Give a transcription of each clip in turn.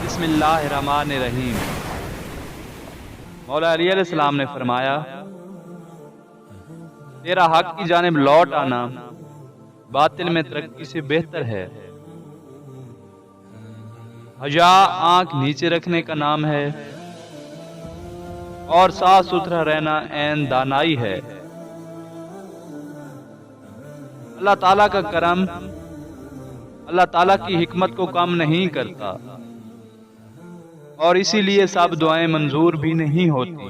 बिस्मिल्लाहिर्रहमानिर्रहीम। मौला अली अलैहिस्सलाम ने फरमाया, तेरा हक की जानिब लौट आना बातिल में तरक्की से बेहतर है। हया आंख नीचे रखने का नाम है और साफ सुथरा रहना ऐन दानाई है। अल्लाह ताला का करम अल्लाह ताला की हिकमत को कम नहीं करता और इसीलिए सब दुआएं मंजूर भी नहीं होती।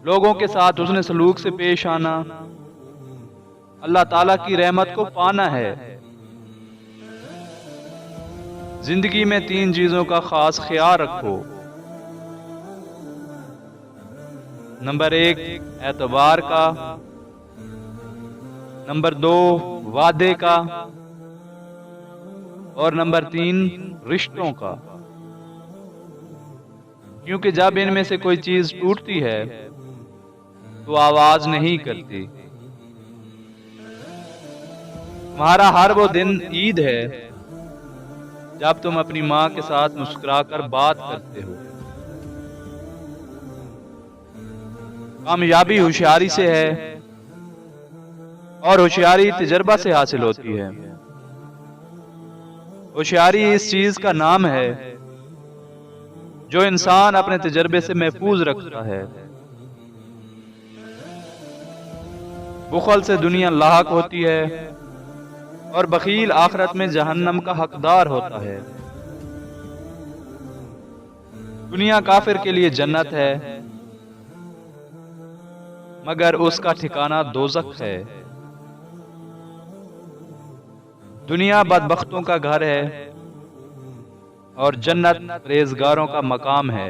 लोगों के साथ उसने सलूक से पेश आना अल्लाह ताला की रहमत को पाना है। जिंदगी में 3 चीजों का खास ख्याल रखो। नंबर 1 एतबार का, नंबर 2 वादे का और नंबर 3 रिश्तों का। क्योंकि जब इनमें से कोई चीज टूटती है तो आवाज नहीं करती। तुम्हारा हर वो दिन ईद है जब तुम अपनी माँ के साथ मुस्कुराकर बात करते हो। कामयाबी होशियारी से है और होशियारी तजर्बा से हासिल होती है। होशियारी इस चीज का नाम है जो इंसान अपने तजर्बे से महफूज रखता है। बुखल से दुनिया लाहक होती है और बखील आखिरत में जहन्नम का हकदार होता है। दुनिया काफिर के लिए जन्नत है मगर उसका ठिकाना दोज़ख है। दुनिया बदबख्तों का घर है और जन्नत परहेज़गारों का मकाम है।